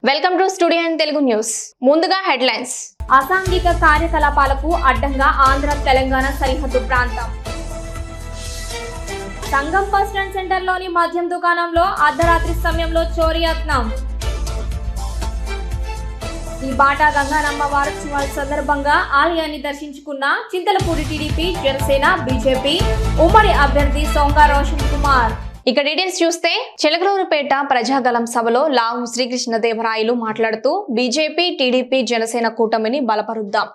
Welcome to studio and Telugu news. ముందుగా headlines. అసాంఘిక కార్యకలాపాలకు అడ్డంగా ఆంధ్ర తెలంగాణ సరిహద్దు ప్రాంతం. సంగం బస్ స్టాండ్ సెంటర్లోని మద్యం దుకాణంలో అర్ధరాత్రి సమయంలో చోరీ యత్నం. ఈ బాటా గంగానమ్మ వారోత్సవాల సందర్భంగా ఆలయాన్ని దర్శించుకున్న చింతలపూడి టీడీపీ, జనసేన, బీజేపీ ఉమ్మడి అభ్యర్థి సోంగా రోషన్ కుమార్. ఇక డీటెయిల్స్ చూస్తే, చిలకలూరుపేట ప్రజాగలం సభలో లావు శ్రీకృష్ణదేవరాయలు మాట్లాడుతూ బీజేపీ, టీడీపీ, జనసేన కూటమిని బలపరుద్దాం,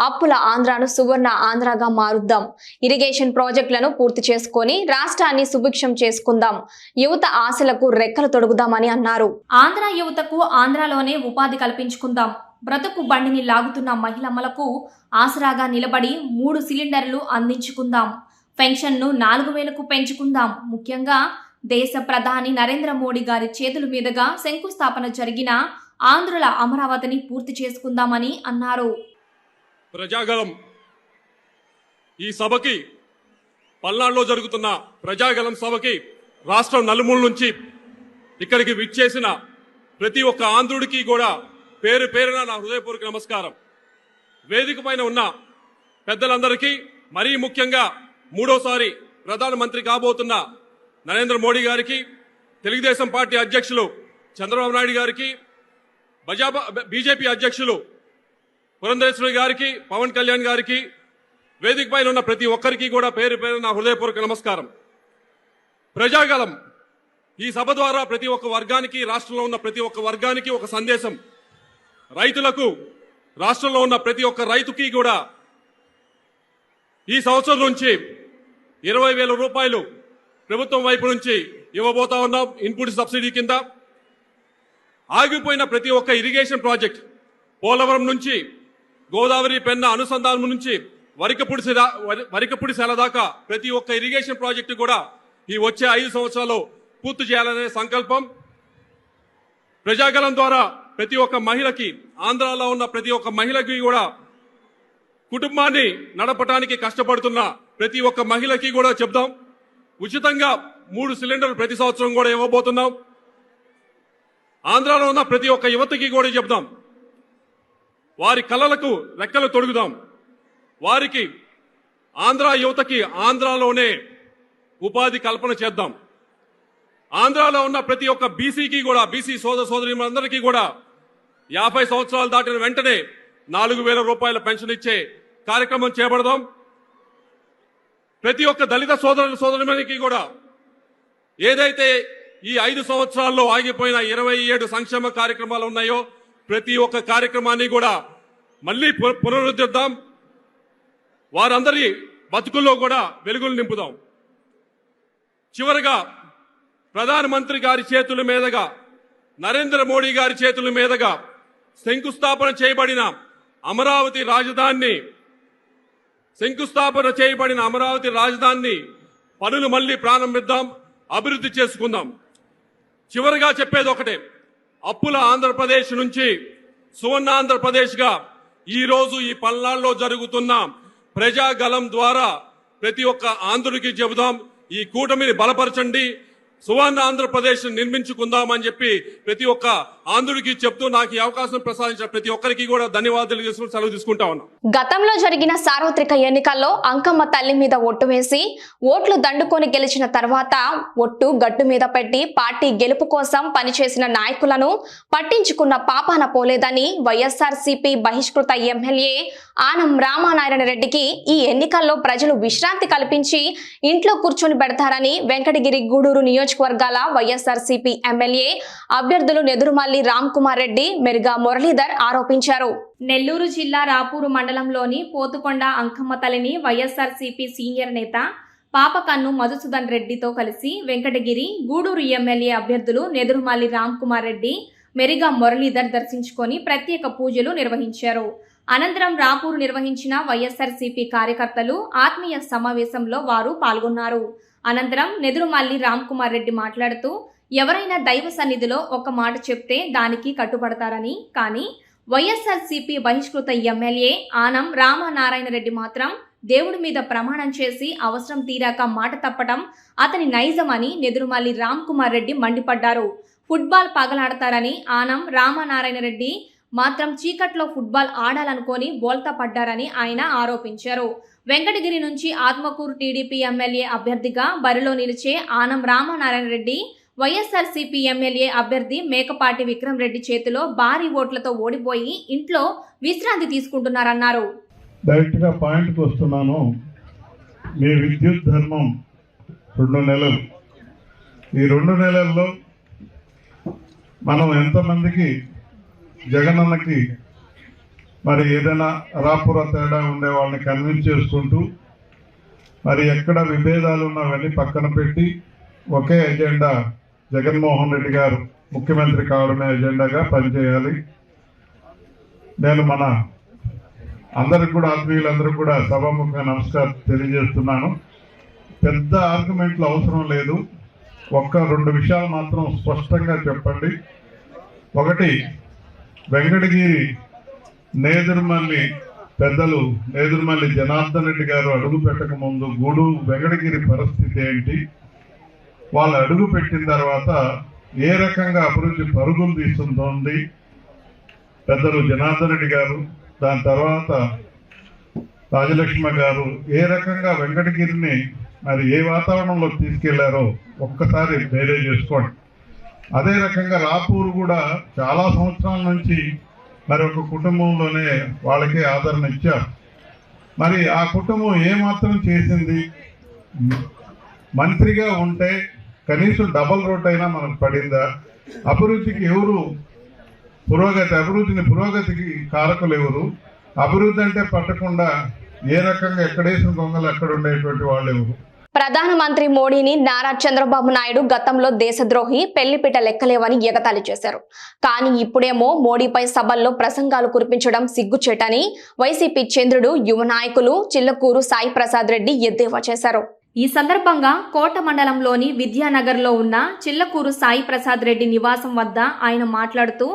అప్పుల ఆంధ్రాను సువర్ణ ఆంధ్రాగా మారుద్దాం, ఇరిగేషన్ ప్రాజెక్టులను పూర్తి చేసుకొని రాష్ట్రాన్ని సుభిక్షం చేసుకుందాం, యువత ఆశలకు రెక్కలు తొడుగుదామని అన్నారు. ఆంధ్ర యువతకు ఆంధ్రాలోనే ఉపాధి కల్పించుకుందాం, బ్రతుకు బండిని లాగుతున్న మహిళమ్మలకు ఆసరాగా నిలబడి 3 సిలిండర్లు అందించుకుందాం, పెన్షన్ను 4,000కు పెంచుకుందాం. ముఖ్యంగా దేశ ప్రధాని నరేంద్ర మోడీ గారి చేతుల మీదుగా శంకుస్థాపన జరిగిన ఆంధ్రుల అమరావతిని పూర్తి చేసుకుందామని అన్నారు. ప్రజాగలం ఈ సభకి, పల్నాడులో జరుగుతున్న ప్రజాగలం సభకి రాష్ట్రం నలుమూల నుంచి ఇక్కడికి విచ్చేసిన ప్రతి ఒక్క ఆంధ్రుడికి కూడా పేరు పేరున నా హృదయపూర్వక నమస్కారం. వేదిక పైన ఉన్న పెద్దలందరికీ, మరీ ముఖ్యంగా మూడోసారి ప్రధానమంత్రి కాబోతున్న నరేంద్ర మోడీ గారికి, తెలుగుదేశం పార్టీ అధ్యక్షులు చంద్రబాబు నాయుడు గారికి, బీజేపీ అధ్యక్షులు పురంధరేశ్వరి గారికి, పవన్ కళ్యాణ్ గారికి, వేదిక పైన ఉన్న ప్రతి ఒక్కరికి కూడా పేరు పేరు నా హృదయపూర్వక నమస్కారం. ప్రజాగలం ఈ సభ ద్వారా ప్రతి ఒక్క వర్గానికి, రాష్ట్రంలో ఉన్న ప్రతి ఒక్క వర్గానికి ఒక సందేశం. రైతులకు, రాష్ట్రంలో ఉన్న ప్రతి ఒక్క రైతుకి కూడా ఈ సంవత్సరం నుంచి 20,000 రూపాయలు ప్రభుత్వం వైపు నుంచి ఇవ్వబోతా ఉన్నాం ఇన్పుట్ సబ్సిడీ కింద. ఆగిపోయిన ప్రతి ఒక్క ఇరిగేషన్ ప్రాజెక్ట్, పోలవరం నుంచి గోదావరి పెన్న అనుసంధానం నుంచి వరికపుడి సెల దాకా ప్రతి ఒక్క ఇరిగేషన్ ప్రాజెక్టు కూడా ఈ వచ్చే 5 సంవత్సరాల్లో పూర్తి చేయాలనే సంకల్పం. ప్రజాగలం ద్వారా ప్రతి ఒక్క మహిళకి, ఆంధ్రాలో ఉన్న ప్రతి ఒక్క మహిళకి కూడా, కుటుంబాన్ని నడపడానికి కష్టపడుతున్న ప్రతి ఒక్క మహిళకి కూడా చెప్దాం, ఉచితంగా 3 సిలిండర్లు ప్రతి సంవత్సరం కూడా ఇవ్వబోతున్నాం. ఆంధ్రాలో ఉన్న ప్రతి ఒక్క యువతకి కూడా చెప్దాం, వారి కలలకు రెక్కలు తొడుగుదాం. వారికి, ఆంధ్ర యువతకి ఆంధ్రాలోనే ఉపాధి కల్పన చేద్దాం. ఆంధ్రాలో ఉన్న ప్రతి ఒక్క బీసీకి కూడా, బీసీ సోదర సోదరీమణులందరికీ కూడా 50 సంవత్సరాలు దాటిన వెంటనే 4,000 రూపాయల పెన్షన్ ఇచ్చే కార్యక్రమం చేపడదాం. ప్రతి ఒక్క దళిత సోదరునికి కూడా ఏదైతే ఈ 5 సంవత్సరాల్లో ఆగిపోయిన 27 సంక్షేమ కార్యక్రమాలు ఉన్నాయో ప్రతి ఒక్క కార్యక్రమాన్ని కూడా మళ్లీ పునరుద్ధరిద్దాం. వారందరి బతుకుల్లో కూడా వెలుగులు నింపుదాం. చివరగా ప్రధానమంత్రి గారి చేతుల మీదుగా, నరేంద్ర మోడీ గారి చేతుల మీదుగా శంకుస్థాపన చేయబడిన అమరావతి రాజధానిని పనులు మళ్లీ ప్రారంభిద్దాం, అభివృద్ధి చేసుకుందాం. చివరిగా చెప్పేది ఒకటే, అప్పుల ఆంధ్రప్రదేశ్ నుంచి సువర్ణ ఆంధ్రప్రదేశ్గా ఈరోజు ఈ పల్నాడులో జరుగుతున్న ప్రజాగలం ద్వారా ప్రతి ఒక్క ఆంధ్రుడికి చెబుదాం, ఈ కూటమిని బలపరచండి, సువర్ణ ఆంధ్రప్రదేశ్ నిర్మించుకుందామని చెప్పి ప్రతి ఒక్క ఆంధ్రుడికి చెప్తూ నాకు ఈ అవకాశం ప్రసాదించిన ప్రతి ఒక్కరికి కూడా ధన్యవాదాలు చేసుకుని సెలవు తీసుకుంటా ఉన్నాం. గతంలో జరిగిన సార్వత్రిక ఎన్నికల్లో అంకమ్మ తల్లి మీద ఒట్టు వేసి ఓట్లు దండుకొని గెలిచిన తర్వాత ఒట్టు గట్టు మీద పెట్టి పార్టీ గెలుపు కోసం పనిచేసిన నాయకులను పట్టించుకున్న పాపాన పోలేదని వైఎస్ఆర్సీపీ బహిష్కృత ఎమ్మెల్యే ఆనం రామానారాయణ రెడ్డికి ఈ ఎన్నికల్లో ప్రజలు విశ్రాంతి కల్పించి ఇంట్లో కూర్చొని పెడతారని వెంకటగిరి, గూడూరు నియోజకవర్గాల వైఎస్ఆర్సీపీ ఎమ్మెల్యే అభ్యర్థులు నెదురుమల్లి రామ్ కుమార్ రెడ్డి, మెరుగా మురళీధర్ ఆరోపించారు. నెల్లూరు జిల్లా రాపూరు మండలంలోని పోతుకొండ అంకమ్మ తల్లిని వైఎస్ఆర్సీపీ సీనియర్ నేత పాపకన్ను మధుసూదన్ రెడ్డితో కలిసి వెంకటగిరి, గూడూరు ఎమ్మెల్యే అభ్యర్థులు నెదురుమల్లి రామ్ కుమార్ రెడ్డి, మెరుగా మురళీధర్ దర్శించుకొని ప్రత్యేక పూజలు నిర్వహించారు. అనంతరం రాపూరు నిర్వహించిన వైఎస్ఆర్సీపీ కార్యకర్తలు ఆత్మీయ సమావేశంలో వారు పాల్గొన్నారు. అనంతరం నెదురుమల్లి రామ్ కుమార్ రెడ్డి మాట్లాడుతూ, ఎవరైనా దైవ సన్నిధిలో ఒక మాట చెప్తే దానికి కట్టుబడతారని, కానీ వైఎస్ఆర్సీపీ బహిష్కృత ఎమ్మెల్యే ఆనం రామనారాయణ రెడ్డి మాత్రం దేవుడి మీద ప్రమాణం చేసి అవసరం తీరాక మాట తప్పడం అతని నైజమని నెదురుమల్లి రామ్ కుమార్ రెడ్డి మండిపడ్డారు. ఫుట్బాల్ పగలాడతారని, ఆనం రామనారాయణ రెడ్డి మాత్రం చీకట్లో ఫుట్బాల్ ఆడాలనుకొని బోల్తా పడ్డారని ఆయన ఆరోపించారు. వెంకటగిరి నుంచి ఆత్మకూరు టీడీపీ ఎమ్మెల్యే అభ్యర్థిగా బరిలో నిలిచే ఆనం రామనారాయణ రెడ్డి వైఎస్ఆర్సీపీ ఎమ్మెల్యే అభ్యర్థి మేకపాటి విక్రమ్ రెడ్డి చేతిలో భారీ ఓట్లతో ఓడిపోయి ఇంట్లో విశ్రాంతి తీసుకుంటున్నారన్నారు. డైరెక్ట్గా పాయింట్కి వస్తున్నాను. మీ విద్యుత్ ధర్మం 2 నెలలు. ఈ 2 నెలల్లో మనం ఎంతమందికి జగనన్నకి మరి ఏదైనా రాపుర తేడా ఉండే వాళ్ళని కన్విన్స్ చేసుకుంటూ మరి ఎక్కడ విభేదాలు ఉన్నవన్నీ పక్కన పెట్టి ఒకే ఎజెండా జగన్మోహన్ రెడ్డి గారు ముఖ్యమంత్రి కావడమే ఎజెండాగా పనిచేయాలి. నేను మన అందరికి కూడా ఆత్మీయులందరూ కూడా సభాముఖంగా నమస్కారం తెలియజేస్తున్నాను. పెద్ద ఆర్గ్యుమెంట్లు అవసరం లేదు. 1-2 విషయాలు మాత్రం స్పష్టంగా చెప్పండి. ఒకటి, వెంకటగిరి నేదురుమల్లి పెద్దలు నేదురుమల్లి జనార్దన్ రెడ్డి గారు అడుగు పెట్టక ముందు వెంకటగిరి పరిస్థితి ఏంటి, వాళ్ళు అడుగు పెట్టిన తర్వాత ఏ రకంగా అభివృద్ధి పరుగులు తీస్తుంటోంది పెద్దలు జనార్దన్ రెడ్డి గారు, దాని తర్వాత రాజలక్ష్మ గారు ఏ రకంగా వెంకటగిరిని మరి ఏ వాతావరణంలో తీసుకెళ్లారో ఒక్కసారి ధైర్యం చేసుకోండి. అదే రకంగా రాపూర్ కూడా చాలా సంవత్సరాల నుంచి మరి ఒక కుటుంబంలోనే వాళ్ళకే ఆదరణ ఇచ్చారు. మరి ఆ కుటుంబం ఏమాత్రం చేసింది? మంత్రిగా ఉంటే కనీసం డబల్ రోడ్ అయినా మనకు పడిందా? అభివృద్ధికి ఎవరు పురోగతికి కారకులు ఎవరు? అభివృద్ధి అంటే పట్టకుండా ఏ రకంగా ఎక్కడేసిన గొంగలు అక్కడ ఉండేటువంటి వాళ్ళు ఎవరు? ప్రధానమంత్రి మోడీని నారా చంద్రబాబు నాయుడు గతంలో దేశద్రోహి, పెళ్లిపీట లెక్కలేవని ఎగతాళి చేశారు. కానీ ఇప్పుడేమో మోడీపై సభల్లో ప్రసంగాలు కురిపించడం సిగ్గుచేటని వైసీపీ చంద్రుడు, యువ నాయకులు చిల్లకూరు సాయి ప్రసాద్ రెడ్డి ఎద్దేవా చేశారు. ఈ సందర్భంగా కోట మండలంలోని విద్యానగర్లో ఉన్న చిల్లకూరు సాయి ప్రసాద్ రెడ్డి నివాసం వద్ద ఆయన మాట్లాడుతూ,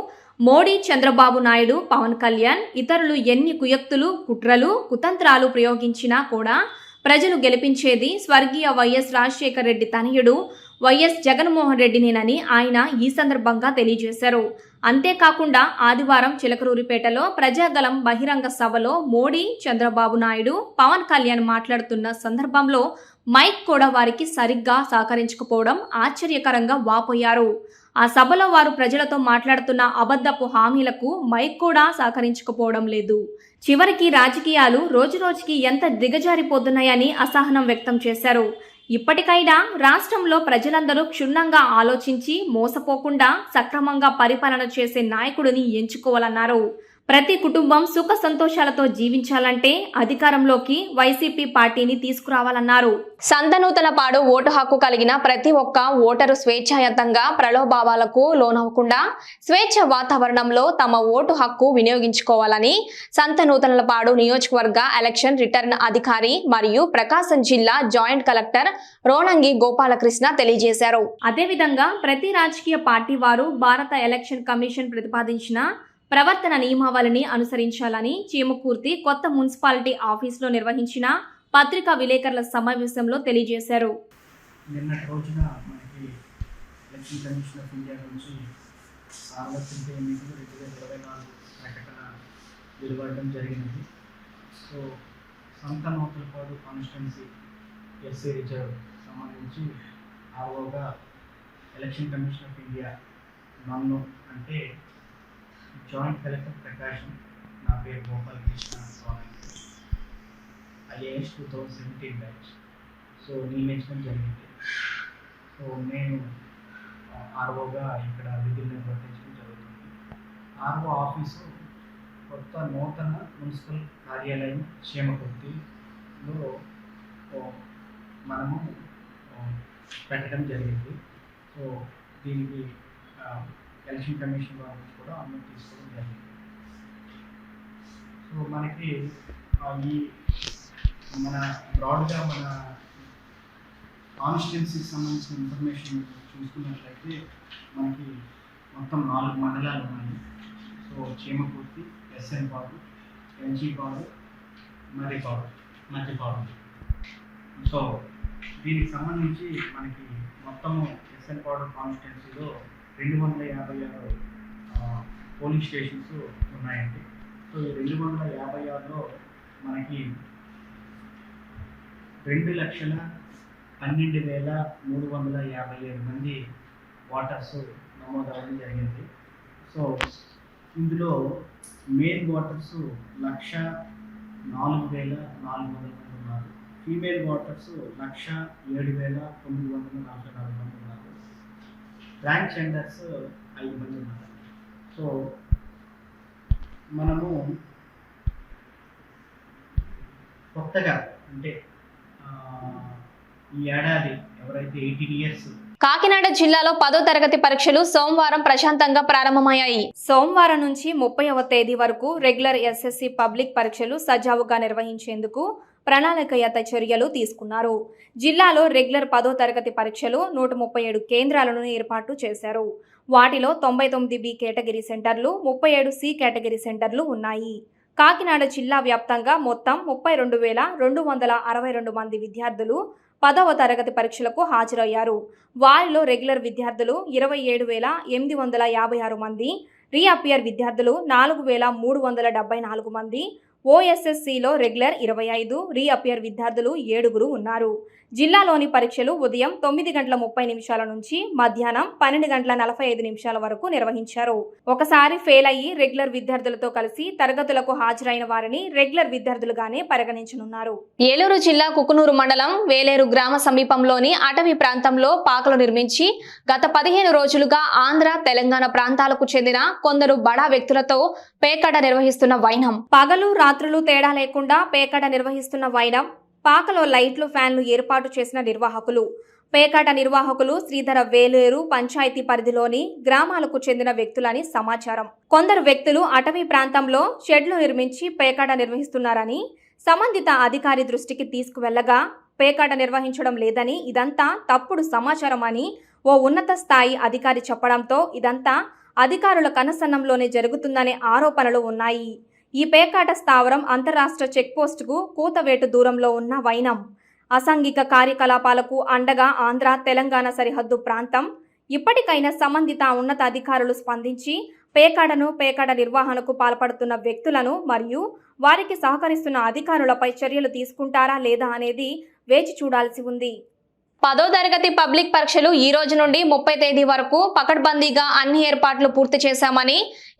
మోడీ, చంద్రబాబు నాయుడు, పవన్ కళ్యాణ్ ఇతరులు ఎన్ని కుయుక్తులు, కుట్రలు, కుతంత్రాలు ప్రయోగించినా కూడా ప్రజలు గెలిపించేది స్వర్గీయ వైఎస్ రాజశేఖర రెడ్డి తనయుడు వైఎస్ జగన్మోహన్ రెడ్డినేనని ఆయన ఈ సందర్భంగా తెలియజేశారు. అంతేకాకుండా ఆదివారం చిలకలూరిపేటలో ప్రజాగలం బహిరంగ సభలో మోడీ, చంద్రబాబు నాయుడు, పవన్ కళ్యాణ్ మాట్లాడుతున్న సందర్భంలో మైక్ కూడా వారికి సరిగ్గా సహకరించకపోవడం ఆశ్చర్యకరంగా వాపోయారు. ఆ సభలో వారు ప్రజలతో మాట్లాడుతున్న అబద్ధపు హామీలకు మైక్ కూడా సహకరించకపోవడం లేదు. చివరికి రాజకీయాలు రోజురోజుకి ఎంత దిగజారిపోతున్నాయని అసహనం వ్యక్తం చేశారు. ఇప్పటికైనా రాష్ట్రంలో ప్రజలందరూ క్షుణ్ణంగా ఆలోచించి మోసపోకుండా సక్రమంగా పరిపాలన చేసే నాయకుడిని ఎంచుకోవాలన్నారు. ప్రతి కుటుంబం సుఖ సంతోషాలతో జీవించాలంటే అధికారంలోకి వైసీపీ పార్టీని తీసుకురావాలన్నారు. సంతనూతలపాడు ఓటు హక్కు కలిగిన ప్రతి ఒక్క ఓటరు స్వేచ్ఛాయుతంగా ప్రలోభావాలకు లోనవ్వకుండా స్వేచ్ఛ వాతావరణంలో తమ ఓటు హక్కు వినియోగించుకోవాలని సంతనూతలపాడు నియోజకవర్గ ఎలక్షన్ రిటర్న్ అధికారి మరియు ప్రకాశం జిల్లా జాయింట్ కలెక్టర్ రోనంగి గోపాలకృష్ణ తెలియజేశారు. అదేవిధంగా ప్రతి రాజకీయ పార్టీ వారు భారత ఎలక్షన్ కమిషన్ ప్రతిపాదించిన ప్రవర్తన నియమావళిని అనుసరించాలని చీమకుర్తి కొత్త మున్సిపాలిటీ ఆఫీసులో నిర్వహించిన పత్రికా విలేకరుల సమావేశంలో తెలియజేశారు. నిన్నటి రోజున మనకి ఎలక్షన్ కమిషన్ ఆఫ్ ఇండియా నుంచి సార్వత్రిక ఎన్నికలు 2024 ప్రకటన వెలువడడం జరిగినది. So Santhanuthalapadu constituency SC reserve సంబంధించి ఆర్ఓగా ఎలక్షన్ కమిషన్ ఆఫ్ ఇండియా నన్ను అంటే జాయింట్ కలెక్టర్ ప్రకాశం, నా పేరు గోపాలకృష్ణ స్వామి, IAS 2017 బ్యాచ్. సో నియమించడం జరిగింది. సో నేను ఆర్ఓగా ఇక్కడ విధులు నిర్వర్తించడం జరుగుతుంది. ఆర్ఓ ఆఫీసు కొత్త నూతన మున్సిపల్ కార్యాలయం చీమకుర్తిలో మనము పెట్టడం జరిగింది. సో దీనికి ఎలక్షన్ కమిషన్ వారి నుంచి కూడా అనుమతి తీసుకోవడం జరిగింది. సో మనకి మన బ్రాడ్గా మన కాన్స్టిట్యున్సీకి సంబంధించిన ఇన్ఫర్మేషన్ చూసుకున్నట్లయితే మనకి మొత్తం 4 మండలాలు ఉన్నాయి. సో చీమకుర్తి, ఎస్ఎన్ పాడు, ఎన్జీపాడు, మధ్యపాడు. సో దీనికి సంబంధించి మనకి మొత్తము ఎస్ఎన్ పాడు కాన్స్టిట్యున్సీలో 256 పోలింగ్ స్టేషన్స్ ఉన్నాయండి. సో ఈ 256లో మనకి 2,12,357 మంది ఓటర్స్ నమోదవడం జరిగింది. సో ఇందులో మేల్ ఓటర్స్ 1,04,400 మంది ఉన్నారు. ఫీమేల్ ఓటర్స్ 1,07,944 మంది ఉన్నారు. ట్రాన్స్జెండర్స్ 5 మంది ఉన్నారు. సో మనము కొత్తగా అంటే ఈ ఏడాది ఎవరైతే 18 ఇయర్స్ కాకినాడ జిల్లాలో 10వ తరగతి పరీక్షలు సోమవారం ప్రశాంతంగా ప్రారంభమయ్యాయి. సోమవారం నుంచి 30వ తేదీ వరకు రెగ్యులర్ ఎస్ఎస్సి పబ్లిక్ పరీక్షలు సజావుగా నిర్వహించేందుకు ప్రణాళికయుత చర్యలు తీసుకున్నారు. జిల్లాలో రెగ్యులర్ 10వ తరగతి పరీక్షలు 137 కేంద్రాలను ఏర్పాటు చేశారు. వాటిలో 99 బి కేటగిరీ సెంటర్లు, 37 సి కేటగిరీ సెంటర్లు ఉన్నాయి. కాకినాడ జిల్లా వ్యాప్తంగా మొత్తం 32,262 మంది విద్యార్థులు 10వ తరగతి పరీక్షలకు హాజరయ్యారు. వారిలో రెగ్యులర్ విద్యార్థులు 27,856 మంది, రీఅపియర్ విద్యార్థులు 4,374 మంది, ఓఎస్ఎస్సిలో రెగ్యులర్ 25, రీఅపియర్ విద్యార్థులు 7 ఉన్నారు. జిల్లాలోని పరీక్షలు ఉదయం 9:30 నుంచి మధ్యాహ్నం 12:45 వరకు నిర్వహించారు. ఒకసారి ఫెయిల్ అయ్యి రెగ్యులర్ విద్యార్థులతో కలిసి తరగతులకు హాజరైన వారిని రెగ్యులర్ విద్యార్థులుగానే పరిగణించనున్నారు. ఏలూరు జిల్లా కుకునూరు మండలం వేలేరు గ్రామ సమీపంలోని అటవీ ప్రాంతంలో పాకలు నిర్మించి గత 15 రోజులుగా ఆంధ్ర, తెలంగాణ ప్రాంతాలకు చెందిన కొందరు బడా వ్యక్తులతో పేకాట నిర్వహిస్తున్న వైనం. పగలు రాత్రులు తేడా లేకుండా పేకాట నిర్వహిస్తున్న వైనం. పాకలో లైట్లు, ఫ్యాన్లు ఏర్పాటు చేసిన నిర్వాహకులు. పేకాట నిర్వాహకులు శ్రీధర వేలేరు పంచాయతీ పరిధిలోని గ్రామాలకు చెందిన వ్యక్తులని సమాచారం. కొందరు వ్యక్తులు అటవీ ప్రాంతంలో షెడ్లు నిర్మించి పేకాట నిర్వహిస్తున్నారని సంబంధిత అధికారి దృష్టికి తీసుకువెళ్లగా పేకాట నిర్వహించడం లేదని, ఇదంతా తప్పుడు సమాచారం అని ఓ ఉన్నత స్థాయి అధికారి చెప్పడంతో ఇదంతా అధికారుల కనుసన్నంలోనే జరుగుతుందనే ఆరోపణలు ఉన్నాయి. ఈ పేకాట స్థావరం అంతరాష్ట్ర చెక్పోస్టుకు కూతవేటు దూరంలో ఉన్న వైనం. అసాంఘిక కార్యకలాపాలకు అండగా ఆంధ్ర, తెలంగాణ సరిహద్దు ప్రాంతం. ఇప్పటికైనా సంబంధిత ఉన్నత అధికారులు స్పందించి పేకాట నిర్వహణకు పాల్పడుతున్న వ్యక్తులను మరియు వారికి సహకరిస్తున్న అధికారులపై చర్యలు తీసుకుంటారా లేదా అనేది వేచి చూడాల్సి ఉంది. 10వ తరగతి పబ్లిక్ పరీక్షలు ఈ రోజు నుండి 30 తేదీ వరకు పకడ్బందీగా అన్ని ఏర్పాట్లు పూర్తి చేశామని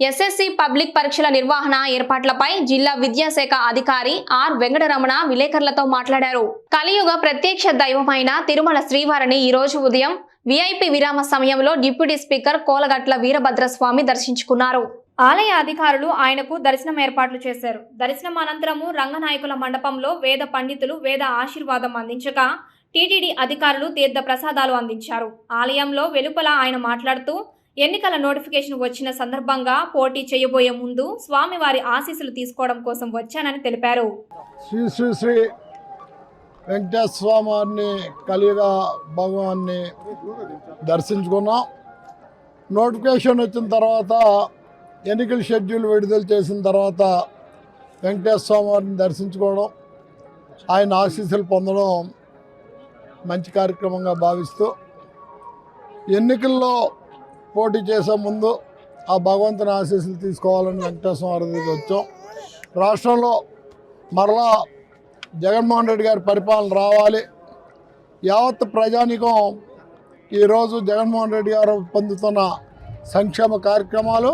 ఎస్ఎస్సి పబ్లిక్ పరీక్షల నిర్వహణ ఏర్పాట్లపై జిల్లా విద్యాశాఖ అధికారి ఆర్ వెంకటరమణ విలేకరులతో మాట్లాడారు. కలియుగ ప్రత్యక్ష దైవమైన తిరుమల శ్రీవారిని ఈ రోజు ఉదయం విఐపి విరామ సమయంలో డిప్యూటీ స్పీకర్ కోలగట్ల వీరభద్రస్వామి దర్శించుకున్నారు. ఆలయ అధికారులు ఆయనకు దర్శనం ఏర్పాట్లు చేశారు. దర్శనం అనంతరము రంగనాయకుల మండపంలో వేద పండితులు వేద ఆశీర్వాదం అందించగా టీటీడీ అధికారులు తీర్థ ప్రసాదాలు అందించారు. ఆలయంలో వెలుపల ఆయన మాట్లాడుతూ ఎన్నికల నోటిఫికేషన్ వచ్చిన సందర్భంగా పోటీ చేయబోయే ముందు స్వామివారి ఆశీస్సులు తీసుకోవడం కోసం వచ్చానని తెలిపారు. శ్రీ శ్రీ శ్రీ వెంకటేశ్వర స్వామిని కలియుగ భగవాన్ని దర్శించుకున్నాం. నోటిఫికేషన్ వచ్చిన తర్వాత ఎన్నికల షెడ్యూల్ విడుదల చేసిన తర్వాత వెంకటేశ్వర స్వామిని దర్శించుకోవడం, ఆయన ఆశీస్సులు పొందడం మంచి కార్యక్రమంగా భావిస్తూ ఎన్నికల్లో పోటీ చేసే ముందు ఆ భగవంతుని ఆశీస్సులు తీసుకోవాలని వెంకటేశ్వర స్వామి దగ్గరికి వచ్చాం. రాష్ట్రంలో మరలా జగన్మోహన్ రెడ్డి గారి పరిపాలన రావాలి. యావత్ ప్రజానికం ఈరోజు జగన్మోహన్ రెడ్డి గారు పొందుతున్న సంక్షేమ కార్యక్రమాలు,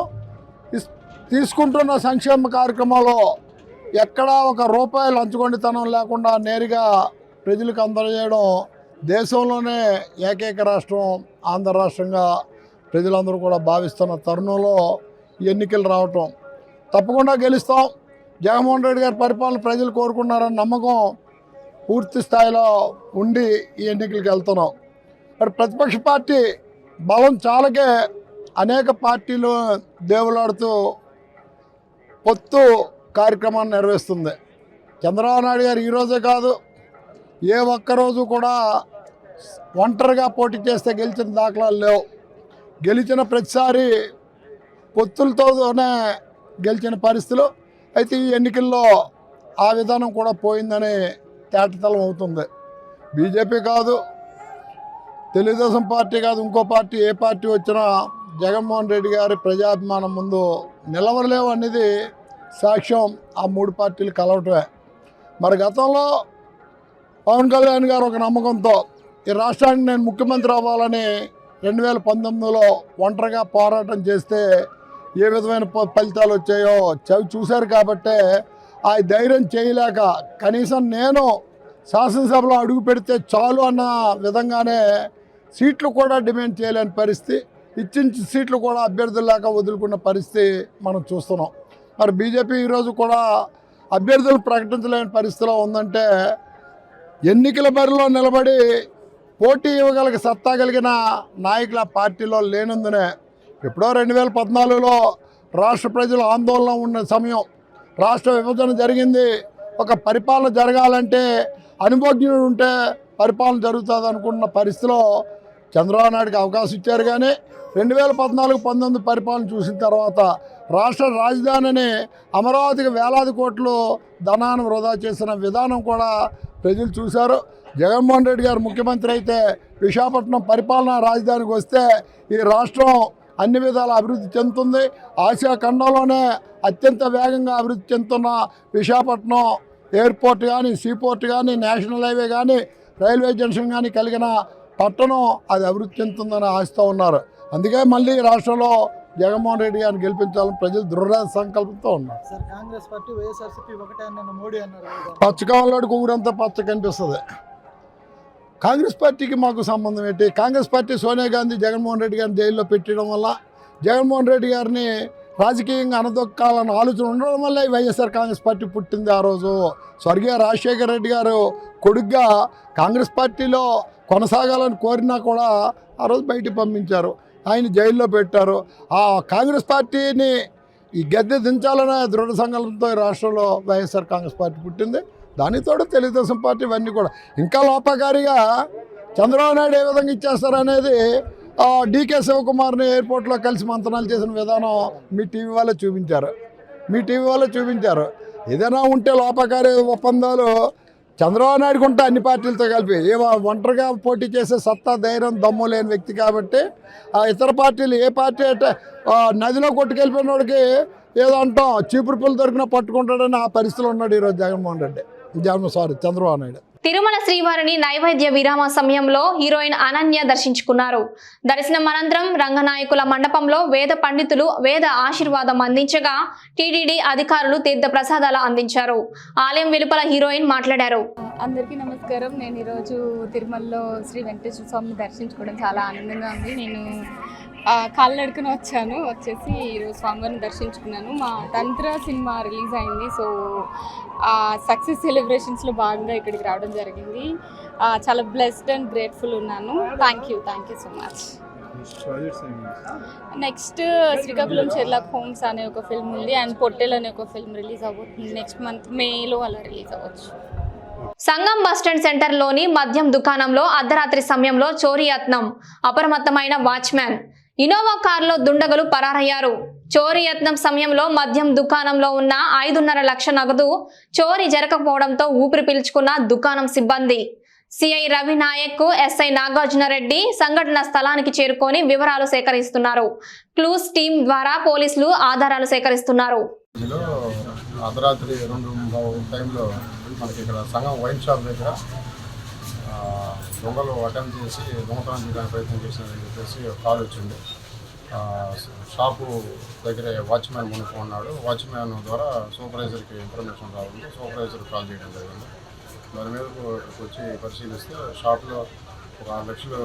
తీసుకుంటున్న సంక్షేమ కార్యక్రమాలు ఎక్కడా ఒక రూపాయి లంచగొండితనం లేకుండా నేరుగా ప్రజలకు అందజేయడం దేశంలోనే ఏకైక రాష్ట్రం ఆంధ్ర రాష్ట్రంగా ప్రజలందరూ కూడా భావిస్తున్న తరుణంలో ఎన్నికలు రావటం తప్పకుండా గెలుస్తాం. జగన్మోహన్ రెడ్డి గారి పరిపాలన ప్రజలు కోరుకున్నారని నమ్మకం పూర్తి స్థాయిలో ఉండి ఈ ఎన్నికలకు వెళ్తున్నాం. మరి ప్రతిపక్ష పార్టీ బలం చాలకే అనేక పార్టీలు దేవులాడుతూ పొత్తు కార్యక్రమాన్ని నిర్వహిస్తుంది. చంద్రబాబు నాయుడు గారు ఈరోజే కాదు, ఏ ఒక్కరోజు కూడా ఒంటరిగా పోటీ చేస్తే గెలిచిన దాఖలాలు లేవు. గెలిచిన ప్రతిసారి పొత్తులతోనే గెలిచిన పరిస్థితులు. అయితే ఈ ఎన్నికల్లో ఆ విధానం కూడా పోయిందని తేటతలం అవుతుంది. బీజేపీ కాదు, తెలుగుదేశం పార్టీ కాదు, ఇంకో పార్టీ ఏ పార్టీ వచ్చినా జగన్మోహన్ రెడ్డి గారి ప్రజాభిమానం ముందు నిలవలేవు అనేది సాక్ష్యం ఆ 3 పార్టీలు కలవటమే. మరి గతంలో పవన్ కళ్యాణ్ గారు ఒక నమ్మకంతో ఈ రాష్ట్రానికి నేను ముఖ్యమంత్రి అవ్వాలని 2019లో ఒంటరిగా పోరాటం చేస్తే ఏ విధమైన ఫలితాలు వచ్చాయో చూశారు. కాబట్టే ఆ ధైర్యం చేయలేక కనీసం నేను శాసనసభలో అడుగు పెడితే చాలు అన్న విధంగానే సీట్లు కూడా డిమాండ్ చేయలేని పరిస్థితి, ఇచ్చిన సీట్లు కూడా అభ్యర్థులు లేక వదులుకున్న పరిస్థితి మనం చూస్తున్నాం. మరి బీజేపీ ఈరోజు కూడా అభ్యర్థులు ప్రకటించలేని పరిస్థితిలో ఉందంటే ఎన్నికల బరిలో నిలబడి పోటీ ఇవ్వగలిగే సత్తా కలిగిన నాయకుల పార్టీలో లేనందునే. ఎప్పుడో 2014లో రాష్ట్ర ప్రజలు ఆందోళన ఉన్న సమయం, రాష్ట్ర విభజన జరిగింది, ఒక పరిపాలన జరగాలంటే అనుభవజ్ఞుడు ఉంటే పరిపాలన జరుగుతుంది అనుకున్న పరిస్థితిలో చంద్రబాబు నాయుడుకి అవకాశం ఇచ్చారు. కానీ 2014-19 పరిపాలన చూసిన తర్వాత రాష్ట్ర రాజధానిని అమరావతికి వేలాది కోట్లు ధనాన్ని వృధా చేసిన విధానం కూడా ప్రజలు చూశారు. జగన్మోహన్ రెడ్డి గారు ముఖ్యమంత్రి అయితే విశాఖపట్నం పరిపాలనా రాజధానికి వస్తే ఈ రాష్ట్రం అన్ని విధాల అభివృద్ధి చెందుతుంది. ఆసియా ఖండంలోనే అత్యంత వేగంగా అభివృద్ధి చెందుతున్న విశాఖపట్నం ఎయిర్పోర్ట్ కానీ, సీపోర్ట్ కానీ, నేషనల్ హైవే కానీ, రైల్వే జంక్షన్ కానీ కలిగిన పట్టణం అది అభివృద్ధి చెందుతుందని ఆశతో ఉన్నారు. అందుకే మళ్ళీ రాష్ట్రంలో జగన్మోహన్ రెడ్డి గారిని గెలిపించాలని ప్రజలు దృఢ సంకల్పంతో ఉన్నారు. సార్ కాంగ్రెస్ పార్టీ వైఎస్ఆర్సీపీ ఒకటే అన్న మోడీ అన్నారు. పచ్చకాలంలోకి ఊరంతా పచ్చ కనిపిస్తుంది. కాంగ్రెస్ పార్టీకి మాకు సంబంధం ఏంటి? కాంగ్రెస్ పార్టీ సోనియా గాంధీ జగన్మోహన్ రెడ్డి గారిని జైల్లో పెట్టడం వల్ల, జగన్మోహన్ రెడ్డి గారిని రాజకీయంగా అనదొక్కాలని ఆలోచన ఉండడం వల్ల ఈ వైఎస్ఆర్ కాంగ్రెస్ పార్టీ పుట్టింది. ఆ రోజు స్వర్గీయ రాజశేఖర రెడ్డి గారు కొడుగ్గా కాంగ్రెస్ పార్టీలో కొనసాగాలని కోరినా కూడా ఆ రోజు బయటికి పంపించారు, ఆయన జైల్లో పెట్టారు. ఆ కాంగ్రెస్ పార్టీని ఈ గద్దె దించాలనే దృఢ సంకల్పంతో ఈ రాష్ట్రంలో వైఎస్ఆర్ కాంగ్రెస్ పార్టీ పుట్టింది. దానితోడు తెలుగుదేశం పార్టీ ఇవన్నీ కూడా ఇంకా లోపకారిగా చంద్రబాబు నాయుడు ఏ విధంగా ఇచ్చేస్తారనేది డీకే శివకుమార్ని ఎయిర్పోర్ట్లో కలిసి మంతనాలు చేసిన విధానం మీ టీవీ వాళ్ళే చూపించారు. ఏదైనా ఉంటే లోపకారి ఒప్పందాలు చంద్రబాబు నాయుడుకు ఉంటే అన్ని పార్టీలతో కలిపి ఒంటరిగా పోటీ చేసే సత్తా, ధైర్యం, దమ్ము లేని వ్యక్తి కాబట్టి ఆ ఇతర పార్టీలు ఏ పార్టీ అంటే నదిలో కొట్టుకెళ్ళిపోయిన వాడికి ఏదో అంటాం చీపురు పుల్లు దొరికినా పట్టుకుంటాడని ఆ పరిస్థితిలో ఉన్నాడు ఈరోజు చంద్రబాబు నాయుడు. తిరుమల శ్రీవారిని నైవేద్య విరామ సమయంలో హీరోయిన్ అనన్య దర్శించుకున్నారు. దర్శనం అనంతరం రంగనాయకుల మండపంలో వేద పండితులు వేద ఆశీర్వాదం అందించగా టీటీడీ అధికారులు తీర్థ ప్రసాదాలు అందించారు. ఆలయం వెలుపల హీరోయిన్ మాట్లాడారు. అందరికీ నమస్కారం. నేను ఈరోజు తిరుమలలో శ్రీ వెంకటేశ్వర స్వామిని దర్శించుకోవడం చాలా ఆనందంగా ఉంది. నేను కాళ్ళనడుకుని వచ్చేసి ఈరోజు స్వామివారిని దర్శించుకున్నాను. మా తంత్ర సినిమా రిలీజ్ అయింది. సో సక్సెస్ సెలబ్రేషన్స్లో భాగంగా ఇక్కడికి రావడం జరిగింది. చాలా బ్లెస్డ్ అండ్ గ్రేట్ఫుల్ ఉన్నాను. Thank you so much. Next Srikakulam Sherlock Holmes అనే ఒక ఫిల్మ్ ఉంది అండ్ పొట్టెల్ అనే ఒక ఫిల్మ్ రిలీజ్ అవ్వబోతుంది. నెక్స్ట్ మంత్ మేలో అలా రిలీజ్ అవ్వచ్చు. సంగం బస్టాండ్ సెంటర్లోని మద్యం దుకాణంలో అర్ధరాత్రి సమయంలో చోరీ యత్నం. అప్రమత్తమైన వాచ్మ్యాన్. ఇనోవా కారులో దుండగులు పరారయ్యారు. చోరీ యత్నం సమయంలో మద్యం దుకాణంలో ఉన్న 5.5 లక్షల నగదు చోరీ జరగకపోవడంతో ఊపిరి పీల్చుకున్న దుకాణం సిబ్బంది. సిఐ రవి నాయక్, ఎస్ఐ నాగార్జునరెడ్డి సంఘటన స్థలానికి చేరుకొని వివరాలు సేకరిస్తున్నారు. క్లూస్ టీం ద్వారా పోలీసులు ఆధారాలు సేకరిస్తున్నారు. అర్ధరాత్రి 2 టైంలో మనకి ఇక్కడ సంగం వైన్ షాప్ దగ్గర దొంగలు అటెంప్ట్ చేసి దొంగతనం చేయడానికి ప్రయత్నం చేసినారని చెప్పేసి కాల్ వచ్చింది. షాపు దగ్గర వాచ్మ్యాన్ మునుకు ఉన్నాడు. వాచ్మ్యాన్ ద్వారా సూపర్వైజర్కి ఇన్ఫర్మేషన్ రావాలి. సూపర్వైజర్ కాల్ చేయడం జరిగింది. దాని మీద వచ్చి పరిశీలిస్తే షాప్లో ఒక 6 లక్షలు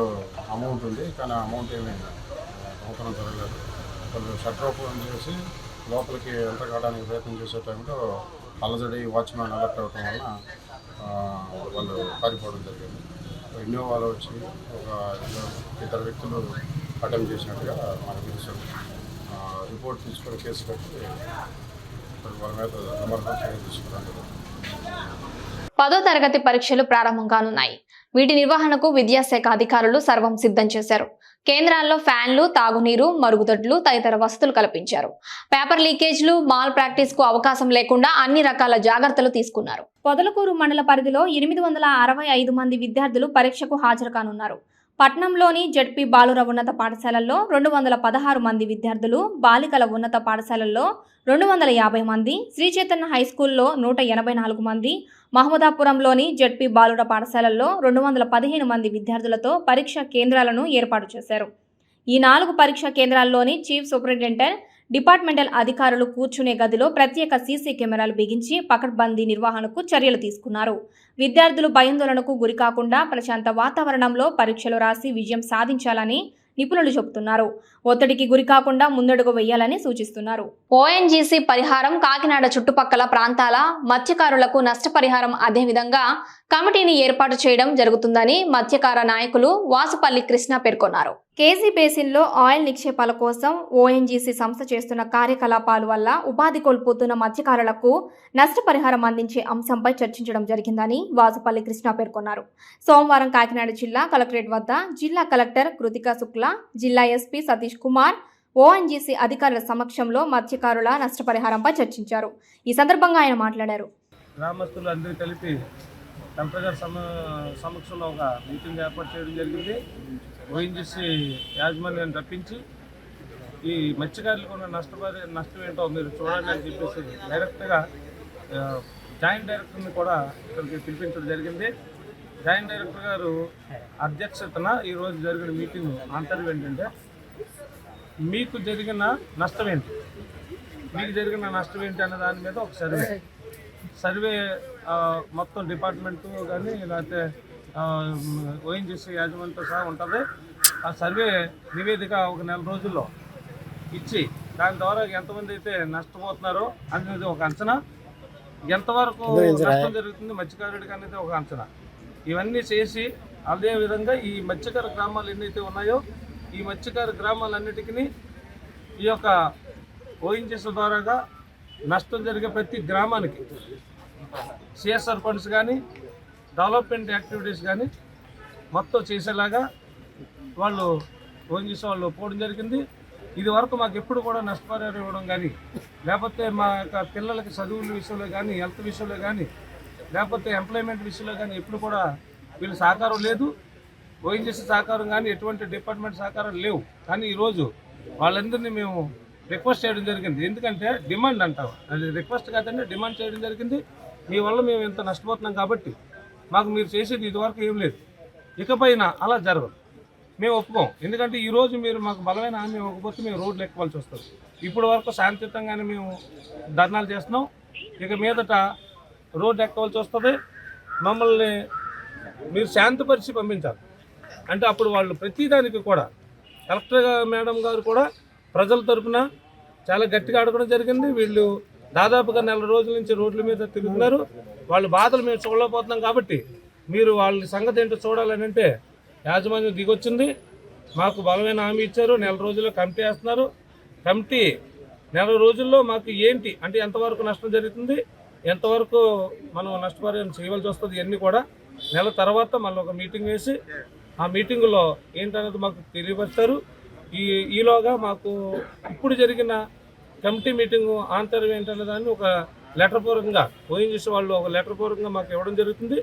అమౌంట్ ఉంది, కానీ ఆ అమౌంట్ ఏమీ దొంగతనం జరగలేదు. వాళ్ళు షట్టర్ ఓపెన్ చేసి లోపలికి ఎంటర్ కావడానికి ప్రయత్నం చేసే టైంలో అలజడి వాచ్మ్యాన్ అలర్ట్ అవ్వటం వలన వాళ్ళు పారిపోవడం జరిగింది. ఇన్నోవాలో వచ్చి ఒక 2 వ్యక్తులు అటెంప్ట్ చేసినట్టుగా మనకు తెలుస్తుంది. రిపోర్ట్ తీసుకొని కేసు కట్టి వాళ్ళ మీద నమ్మకంగా చర్య తీసుకున్నాను. 10వ తరగతి పరీక్షలు ప్రారంభం కానున్నాయి. వీటి నిర్వహణకు విద్యాశాఖ అధికారులు సర్వం సిద్ధం చేశారు. కేంద్రాల్లో ఫ్యాన్లు, తాగునీరు, మరుగుదొడ్లు తదితర వసతులు కల్పించారు. పేపర్ లీకేజ్లు, మాల్ ప్రాక్టీస్ కు అవకాశం లేకుండా అన్ని రకాల జాగ్రత్తలు తీసుకున్నారు. పొదలకూరు మండల పరిధిలో 865 మంది విద్యార్థులు పరీక్షకు హాజరు కానున్నారు. పట్నంలోని జడ్పీ బాలుర ఉన్నత పాఠశాలల్లో 216 మంది విద్యార్థులు, బాలికల ఉన్నత పాఠశాలల్లో 250 మంది, శ్రీ చైతన్య హైస్కూల్లో 184 మంది, మహమ్మదాపురంలోని జడ్పీ బాలుర పాఠశాలల్లో 215 మంది విద్యార్థులతో పరీక్షా కేంద్రాలను ఏర్పాటు చేశారు. ఈ 4 పరీక్షా కేంద్రాల్లోని చీఫ్ సూపరింటెండెంట్, డిపార్ట్మెంటల్ అధికారులు కూర్చునే గదిలో ప్రత్యేక సీసీ కెమెరాలు బిగించి పకడ్బందీ నిర్వహణకు చర్యలు తీసుకున్నారు. విద్యార్థులు భయాందోళనకు గురికాకుండా ప్రశాంత వాతావరణంలో పరీక్షలు రాసి విజయం సాధించాలని నిపుణులు చెబుతున్నారు. ఒత్తిడికి గురికాకుండా ముందడుగు వేయాలని సూచిస్తున్నారు. ఓఎన్జీసీ పరిహారం కాకినాడ చుట్టుపక్కల ప్రాంతాల మత్స్యకారులకు నష్టపరిహారం అదేవిధంగా కమిటీని ఏర్పాటు చేయడం జరుగుతుందని మత్స్యకార నాయకులు వాసుపల్లి కృష్ణ పేర్కొన్నారు. కేజీ బేసిన్లో ఆయిల్ నిక్షేపాల కోసం ఓఎన్జీసీ సంస్థ చేస్తున్న కార్యకలాపాల వల్ల ఉపాధి కోల్పోతున్న మత్స్యకారులకు నష్టపరిహారం అందించే అంశంపై చర్చించడం జరిగిందని వాసుపల్లి కృష్ణ పేర్కొన్నారు. సోమవారం కాకినాడ జిల్లా కలెక్టరేట్ వద్ద జిల్లా కలెక్టర్ కృతికా శుక్లా, జిల్లా ఎస్పీ సతీష్ కుమార్, ఓఎన్జీసీ అధికారుల సమక్షంలో మత్స్యకారుల నష్టపరిహారంపై చర్చించారు. ఈ సందర్భంగా ఆయన మాట్లాడారు. గ్రామస్తులు అందరూ కలిపి కలెక్టర్ గారి సమక్షంలో ఒక మీటింగ్ ఏర్పాటు చేయడం జరిగింది. ఓఎన్జీసీ యాజమాన్యాన్ని రప్పించి ఈ మత్స్యకారులకు ఉన్న నష్టం ఏంటో మీరు చూడండి అని చెప్పేసి డైరెక్ట్గా జాయింట్ డైరెక్టర్ని కూడా ఇక్కడికి పిలిపించడం జరిగింది. జాయింట్ డైరెక్టర్ గారు అధ్యక్షతన ఈరోజు జరిగిన మీటింగ్ ఆంతర్యం ఏంటంటే, మీకు జరిగిన నష్టం ఏంటి, మీకు జరిగిన నష్టం ఏంటి అన్న దాని మీద ఒక సర్వే మొత్తం డిపార్ట్మెంట్ కానీ లేకపోతే ఓఎన్జీసీ యాజమాన్యంతో సహా ఉంటుంది. ఆ సర్వే నివేదిక ఒక 4 రోజుల్లో ఇచ్చి దాని ద్వారా ఎంతమంది అయితే నష్టపోతున్నారో అనేది ఒక అంచనా, ఎంతవరకు నష్టం జరుగుతుంది మత్స్యకారుడికి అనేది ఒక అంచనా, ఇవన్నీ చేసి అదేవిధంగా ఈ మత్స్యకార గ్రామాలు ఎన్నైతే ఉన్నాయో ఈ మత్స్యకార గ్రామాలన్నిటికీ ఈ యొక్క ఓఎన్జీసీ ద్వారాగా నష్టం జరిగే ప్రతి గ్రామానికి సిఎస్ఆర్ ఫండ్స్ కానీ డెవలప్మెంట్ యాక్టివిటీస్ కానీ మొత్తం చేసేలాగా వాళ్ళు ఓఎన్జీసీ వాళ్ళు ఒప్పుకోవడం జరిగింది. ఇది వరకు మాకు ఎప్పుడు కూడా నష్టపరిహారం ఇవ్వడం కానీ, లేకపోతే మా యొక్క పిల్లలకి చదువుల విషయంలో కానీ, హెల్త్ విషయంలో కానీ, లేకపోతే ఎంప్లాయ్మెంట్ విషయంలో కానీ ఎప్పుడు కూడా వీళ్ళు సహకారం లేదు. ఓఎన్జీసీ సహకారం కానీ ఎటువంటి డిపార్ట్మెంట్ సహకారం లేవు. కానీ ఈరోజు వాళ్ళందరినీ మేము రిక్వెస్ట్ చేయడం జరిగింది. ఎందుకంటే డిమాండ్ అంటాం, అది రిక్వెస్ట్ కాదంటే డిమాండ్ చేయడం జరిగింది. మీ వల్ల మేము ఇంత నష్టపోతున్నాం కాబట్టి మాకు మీరు చేసేది ఇదివరకు ఏం లేదు, ఇకపైన అలా జరగదు, మేము ఒప్పుకోం. ఎందుకంటే ఈరోజు మీరు మాకు బలమైన హామీ ఇవ్వకపోతే మేము రోడ్లు ఎక్కవలసి వస్తుంది. ఇప్పుడు వరకు శాంతియుతంగానే మేము ధర్నాలు చేస్తున్నాం, ఇక మీదట రోడ్డు ఎక్కవలసి వస్తుంది. మమ్మల్ని మీరు శాంతపరిచి పంపించాలి అంటే అప్పుడు వాళ్ళు ప్రతిదానికి కూడా కలెక్టర్ మేడం గారు కూడా ప్రజల తరఫున చాలా గట్టిగా అడగడం జరిగింది. వీళ్ళు దాదాపుగా 4 రోజుల నుంచి రోడ్ల మీద తిరుగుతున్నారు, వాళ్ళ బాధలు మేము చూడలేకపోతున్నాం కాబట్టి మీరు వాళ్ళ సంగతి ఏంటో చూడాలని అంటే యాజమాన్యం దిగొచ్చింది. మాకు బలమైన హామీ ఇచ్చారు, 4 రోజుల్లో కమిటీ వేస్తున్నారు. కమిటీ 4 రోజుల్లో మాకు ఏంటి అంటే ఎంతవరకు నష్టం జరుగుతుంది, ఎంతవరకు మనం నష్టపరిహారం చేయవలసి వస్తుంది, ఇవన్నీ కూడా నెల తర్వాత మళ్ళీ ఒక మీటింగ్ వేసి ఆ మీటింగులో ఏంటనేది మాకు తెలియపరుస్తారు. ఈలోగా మాకు ఇప్పుడు జరిగిన కమిటీ మీటింగు ఆంతర్యం ఏంటనే దాన్ని ఒక లెటర్ పూర్వకంగా ఓఎన్జీసీ వాళ్ళు ఒక లెటర్ పూర్వకంగా మాకు ఇవ్వడం జరుగుతుంది.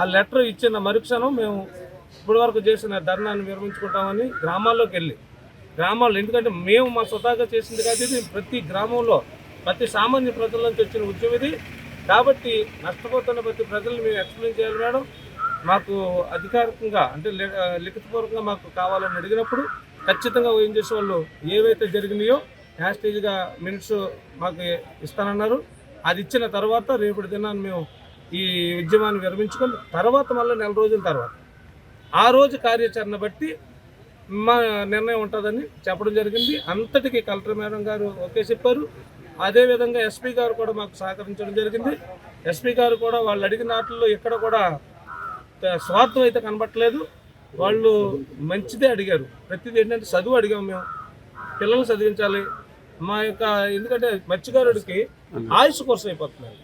ఆ లెటర్ ఇచ్చిన మరుక్షణం మేము ఇప్పటి వరకు చేసిన ధర్నాన్ని విరమించుకుంటామని గ్రామాల్లోకి వెళ్ళి ఎందుకంటే మేము మా స్వతహాగా చేసింది కాదు, ఇది ప్రతి గ్రామంలో ప్రతి సామాన్య ప్రజల నుంచి వచ్చిన ఉద్యమం ఇది. కాబట్టి నష్టపోతున్న ప్రతి ప్రజల్ని మేము ఎక్స్ప్లెయిన్ చేయాలి మేడం. మాకు అధికారికంగా అంటే లిఖితపూర్వకంగా మాకు కావాలని అడిగినప్పుడు ఖచ్చితంగా ఓఎన్జీసీ వాళ్ళు ఏవైతే జరిగినాయో హ్యాస్టేజ్గా మినిట్స్ మాకు ఇస్తానన్నారు. అది ఇచ్చిన తర్వాత రేపటి దినాన్ని మేము ఈ ఉద్యమాన్ని విరమించుకొని తర్వాత మళ్ళీ 4 రోజుల తర్వాత ఆ రోజు కార్యాచరణ బట్టి మా నిర్ణయం ఉంటుందని చెప్పడం జరిగింది. అంతటికీ కలెక్టర్ మేడం గారు ఓకే చెప్పారు. అదేవిధంగా ఎస్పీ గారు కూడా మాకు సహకరించడం జరిగింది. ఎస్పీ గారు కూడా వాళ్ళు అడిగిన వాటిల్లో ఎక్కడ కూడా స్వార్థం అయితే కనబట్టలేదు. వాళ్ళు మంచిదే అడిగారు. ప్రతిదీ ఏంటంటే చదువు అడిగాము మేము, పిల్లల్ని చదివించాలి మా యొక్క, ఎందుకంటే మత్స్యకారుడికి ఆయుష్ కొరస అయిపోతున్నాయి.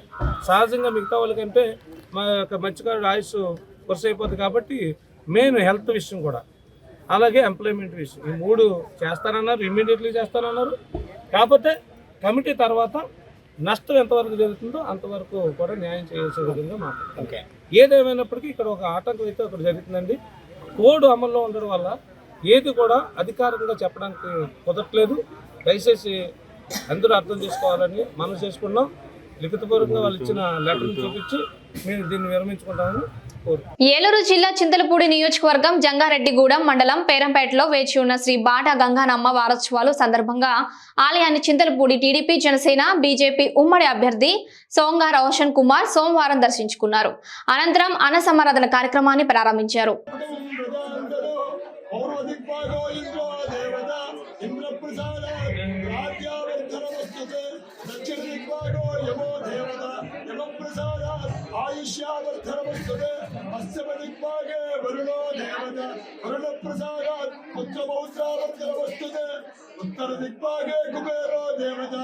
సహజంగా మిగతా వాళ్ళకంటే మా యొక్క మత్స్యకారుడు ఆయుష్ కొరస అయిపోతుంది. కాబట్టి మెయిన్ హెల్త్ విషయం కూడా అలాగే ఎంప్లాయ్మెంట్ విషయం ఈ 3 చేస్తానన్నారు, ఇమ్మీడియట్లీ చేస్తానన్నారు. కాకపోతే కమిటీ తర్వాత నష్టం ఎంతవరకు జరుగుతుందో అంతవరకు కూడా న్యాయం చేసే విధంగా మాట్లాడుతాం. ఏదేమైనప్పటికీ ఇక్కడ ఒక ఆటంకం అయితే ఒకటి జరుగుతుందండి. కోడ్ అమల్లో ఉండడం వల్ల ఏది కూడా అధికారికంగా చెప్పడానికి కుదరట్లేదు. దయచేసి అందరూ అర్థం చేసుకోవాలని మనం చేసుకున్నాం. లిఖితపూర్వకంగా వాళ్ళు ఇచ్చిన లెటర్ని చూపించి మేము దీన్ని విరమించుకుంటామని కోరుకుంటున్నాం. ఏలూరు జిల్లా చింతలపూడి నియోజకవర్గం జంగారెడ్డిగూడెం మండలం పేరంపేటలో వేచి ఉన్న శ్రీ బాటా గంగానమ్మ వారోత్సవాలు సందర్భంగా ఆలయాన్ని చింతలపూడి టీడీపీ జనసేన బీజేపీ ఉమ్మడి అభ్యర్థి సోంగా రోషన్ కుమార్ సోమవారం దర్శించుకున్నారు. అనంతరం అన్న సమారాధన కార్యక్రమాన్ని ప్రారంభించారు. उत्तर दिग्भागे कुबेरो देवता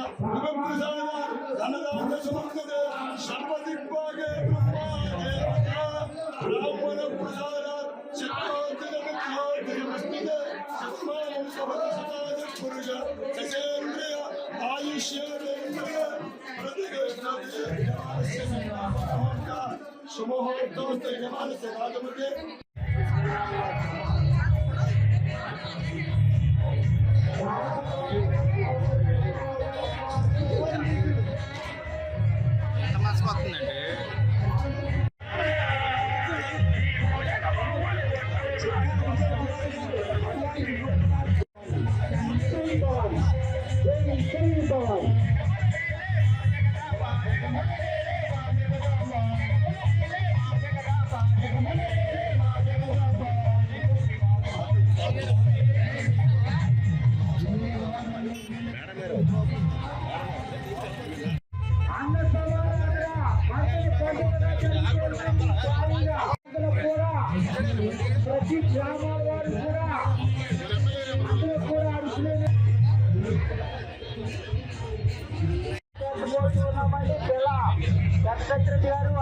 धनदान समर्थते सर्व दिग्भागे ब्रह्मा देवता ब्राह्मण प्रसादात् चक्रोत्तरमित्रोत्तरमस्तुते सत्मानं समदसदाद पुरुष सचेन्द्रिय आयुष्येन्द्रिय प्रतिगच्छति शुभमुहूर्तोऽस्ते यमानस्य राजमुखे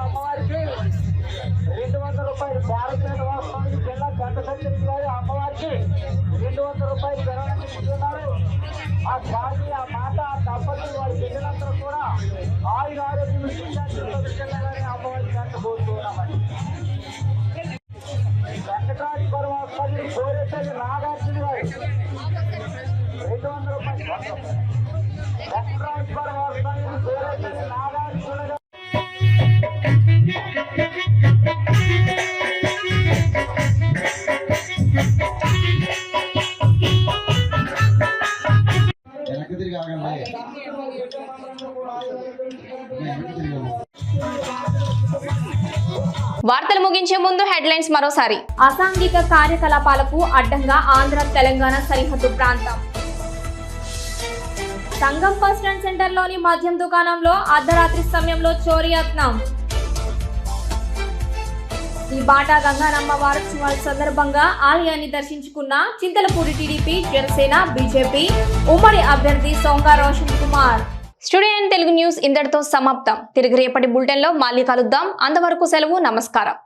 అమ్మవారికి 200 రూపాయలు భారతదేశ వాస్తవానికి జిల్లా గంట సత్యనారాయణ గారు అమ్మవారికి 200 రూపాయలు విరాళిస్తున్నారు. ఆ స్వామి ఆ మాత ఆ దంపతులు వారి పిల్లలందరూ కూడా ఆయుర ఆరోగ్యం వెళ్ళాలని అమ్మవారికి కట్టబోతున్నామని. వెంకటరాజపురం హాస్పిటల్ కోరేపల్లి నాగార్జున గారు 200 రూపాయలు. వెంకటరాజపురం హాస్పిటల్ కోరేపల్లి నాగార్జున గారు వార్తలు ముగించే ముందు హెడ్లైన్స్ మరోసారి. అసాంఘిక కార్యకలాపాలకు అడ్డంగా ఆంధ్ర తెలంగాణ సరిహద్దు ప్రాంతం. సంగం బస్ స్టాండ్ సెంటర్లోని మద్యం దుకాణంలో అర్ధరాత్రి సమయంలో చోరీ యత్నం. శ్రీ బాటా గంగానమ్మ వారోత్సవాల సందర్భంగా ఆలయాన్ని దర్శించుకున్న చింతలపూడి టీడీపీ జనసేన బీజేపీ ఉమ్మడి అభ్యర్థి సోంగా రోషన్ కుమార్. స్టూడియో తెలుగు న్యూస్ ఇంతటితో సమాప్తం. తిరిగి రేపటి బులెటిన్లో మళ్ళీ కలుద్దాం. అంతవరకు సెలవు. నమస్కారం.